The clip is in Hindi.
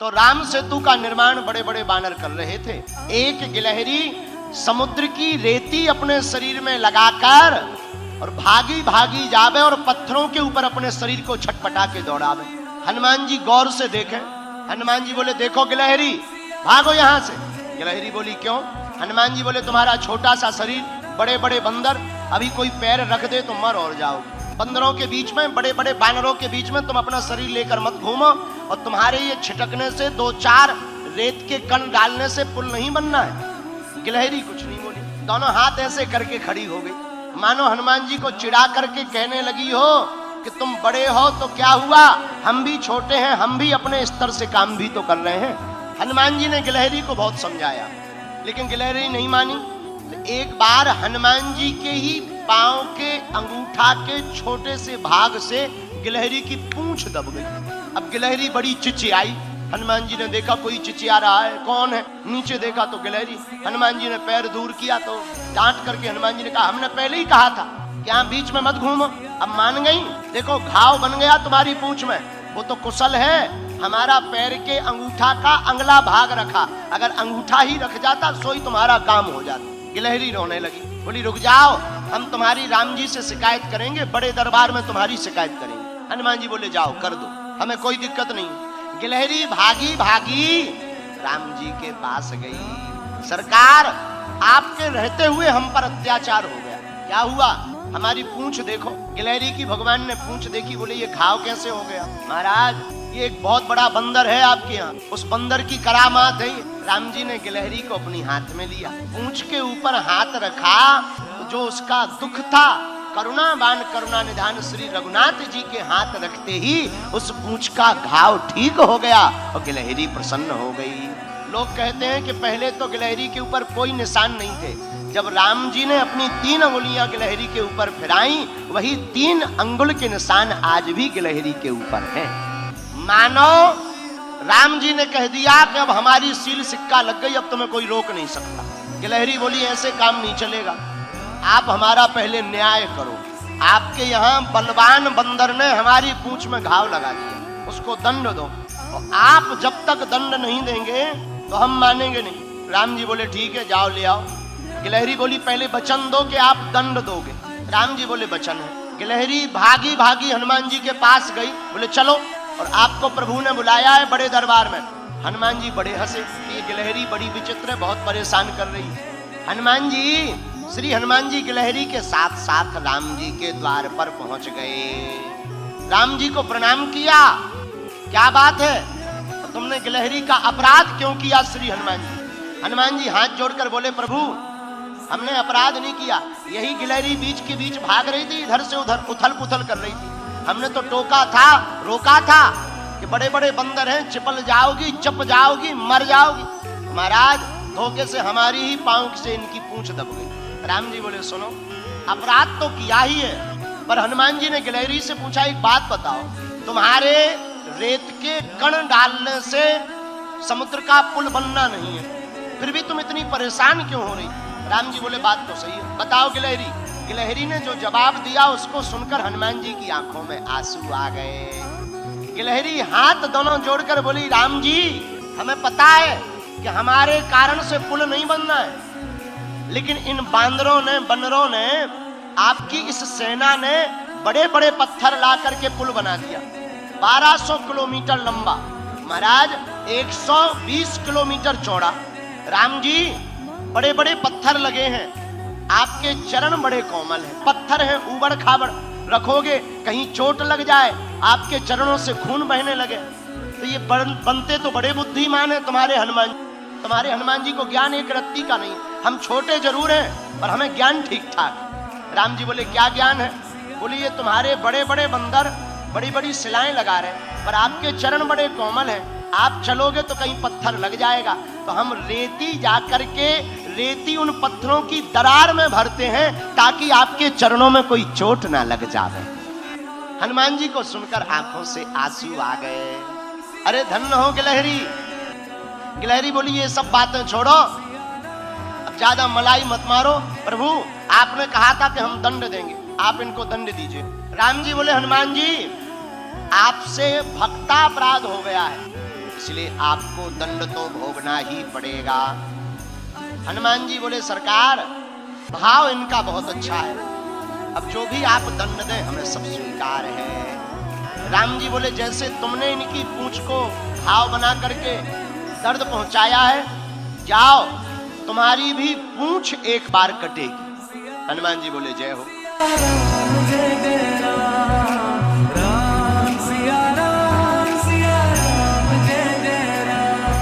तो राम सेतु का निर्माण बड़े बड़े बानर कर रहे थे। एक गिलहरी समुद्र की रेती अपने शरीर में लगाकर और भागी भागी जावे और पत्थरों के ऊपर अपने शरीर को छटपटा के दौड़ावे। हनुमान जी गौर से देखें। हनुमान जी बोले देखो गिलहरी भागो यहां से। गिलहरी बोली क्यों? हनुमान जी बोले तुम्हारा छोटा सा शरीर, बड़े बड़े बंदर, अभी कोई पैर रख दे तो मर और जाओ। बंदरों के बीच में, बड़े बड़े बानरों के बीच में तुम अपना शरीर लेकर मत घूमो, और तुम्हारे ये छिटकने से, दो चार रेत के कण डालने से पुल नहीं बनना है। गिलहरी कुछ नहीं बोली, दोनों हाथ ऐसे करके खड़ी हो गई, मानो हनुमान जी को चिढ़ा करके कहने लगी हो कि तुम बड़े हो तो क्या हुआ, हम भी छोटे हैं, हम भी अपने स्तर से काम भी तो कर रहे हैं। हनुमान जी ने गिलहरी को बहुत समझाया, लेकिन गिलहरी नहीं मानी। तो एक बार हनुमान जी के ही पांव के अंगूठा के छोटे से भाग से गिलहरी की पूंछ दब गई। अब गिलहरी बड़ी चिचियाई। हनुमान जी ने देखा कोई चिचिया रहा है, कौन है? नीचे देखा तो गिलहरी। हनुमान जी ने पैर दूर किया तो डांट करके हनुमान जी ने कहा हमने पहले ही कहा था कि यहाँ बीच में मत घूमो। अब मान गई, देखो घाव बन गया तुम्हारी पूंछ में। वो तो कुशल है, हमारा पैर के अंगूठा का अगला भाग रखा, अगर अंगूठा ही रख जाता सोई तुम्हारा काम हो जाता। गिलहरी रोने लगी, बोली रुक जाओ, हम तुम्हारी राम जी से शिकायत करेंगे, बड़े दरबार में तुम्हारी शिकायत करेंगे। हनुमान जी बोले जाओ कर दो, हमें कोई दिक्कत नहीं। गिलहरी भागी भागी राम जी के पास गई। सरकार आपके रहते हुए हम पर अत्याचार हो गया, क्या हुआ? हमारी पूंछ देखो। गिलहरी की भगवान ने पूंछ देखी, बोले ये घाव कैसे हो गया? महाराज ये एक बहुत बड़ा बंदर है आपके यहाँ, उस बंदर की करामात है। राम जी ने गिलहरी को अपनी हाथ में लिया, पूंछ के ऊपर हाथ रखा, जो उसका दुख था, करुणावान करुणा निधान श्री रघुनाथ जी के हाथ रखते ही उस पूंछ का घाव ठीक हो गया और गिलहरी प्रसन्न हो गई। लोग कहते हैं कि पहले तो गिलहरी के ऊपर कोई निशान नहीं थे, जब राम जी ने अपनी 3 अंगुलियां गिलहरी के ऊपर फिराई, वही 3 अंगुल के निशान आज भी गिलहरी के ऊपर हैं। मानो राम जी ने कह दिया कि अब हमारी सील सिक्का लग गई, अब तुम्हें कोई रोक नहीं सकता। गिलहरी बोली ऐसे काम नहीं चलेगा, आप हमारा पहले न्याय करो। आपके यहाँ बलवान बंदर ने हमारी पूंछ में घाव लगा दिया, उसको दंड दो। और आप जब तक दंड नहीं देंगे तो हम मानेंगे नहीं। राम जी बोले ठीक है जाओ ले आओ। गिलहरी बोली पहले वचन दो कि आप दंड दोगे। राम जी बोले वचन है। गिलहरी भागी भागी हनुमान जी के पास गई, बोले चलो, और आपको प्रभु ने बुलाया है बड़े दरबार में। हनुमान जी बड़े हंसे, ये गिलहरी बड़ी विचित्र है, बहुत परेशान कर रही है। हनुमान जी, श्री हनुमान जी गिलहरी के साथ साथ राम जी के द्वार पर पहुंच गए। राम जी को प्रणाम किया, क्या बात है, तो तुमने गिलहरी का अपराध क्यों किया श्री हनुमान जी? हनुमान जी हाथ जोड़कर बोले प्रभु हमने अपराध नहीं किया, यही गिलहरी बीच के बीच भाग रही थी, इधर से उधर उथल पुथल कर रही थी, हमने तो टोका था, रोका था कि बड़े बड़े बंदर हैं, चिपल जाओगी, चप जाओगी, मर जाओगी। महाराज धोखे से हमारी ही पांव से इनकी पूंछ दब गई। राम जी बोले सुनो, अपराध तो किया ही है, पर हनुमान जी ने गिलहरी से पूछा एक बात बताओ, तुम्हारे रेत के कण डालने से समुद्र का पुल बनना नहीं है, फिर भी तुम इतनी परेशान क्यों हो रही? राम जी बोले बात तो सही है, बताओ गिलहरी। गिलहरी ने जो जवाब दिया उसको सुनकर हनुमान जी की आंखों में आंसू आ गए। गिलहरी हाथ दोनों जोड़कर बोली राम जी हमें पता है कि हमारे कारण से पुल नहीं बनना है, लेकिन इन बांदरों ने, बंदरों ने, आपकी इस सेना ने बड़े बड़े पत्थर ला करके पुल बना दिया, 1200 किलोमीटर लंबा, महाराज 120 किलोमीटर चौड़ा। राम जी बड़े बड़े पत्थर लगे हैं, आपके चरण बड़े कोमल हैं, पत्थर हैं ऊबड़ खाबड़, रखोगे कहीं चोट लग जाए, आपके चरणों से खून बहने लगे, तो ये बनते तो बड़े बुद्धिमान है तुम्हारे हनुमान जी को ज्ञान एक रत्ती का नहीं। हम छोटे जरूर हैं पर हमें ज्ञान ठीक ठाक। राम जी बोले क्या ज्ञान है? बोले ये तुम्हारे बड़े बड़े बंदर बड़ी बड़ी शिलाएं लगा रहे हैं, पर आपके चरण बड़े कोमल हैं, आप चलोगे तो कहीं पत्थर लग जाएगा, तो हम रेती जाकर के रेती उन पत्थरों की दरार में भरते हैं ताकि आपके चरणों में कोई चोट ना लग जावे। हनुमान जी को सुनकर आंखों से आंसू आ गए। अरे धन्य हो गिलहरी। गिलहरी बोली ये सब बातें छोड़ो, अब ज्यादा मलाई मत मारो, प्रभु आपने कहा था कि हम दंड देंगे, आप इनको दंड दीजिए। राम जी बोले हनुमान जी आपसे भक्तापराध हो गया है, इसलिए आपको दंड तो भोगना ही पड़ेगा। हनुमान जी बोले सरकार, भाव इनका बहुत अच्छा है, अब जो भी आप दंड दें हमें सब स्वीकार है। राम जी बोले जैसे तुमने इनकी पूंछ को घाव बना करके दर्द पहुंचाया है, जाओ तुम्हारी भी पूंछ एक बार कटेगी। हनुमान जी बोले जय हो।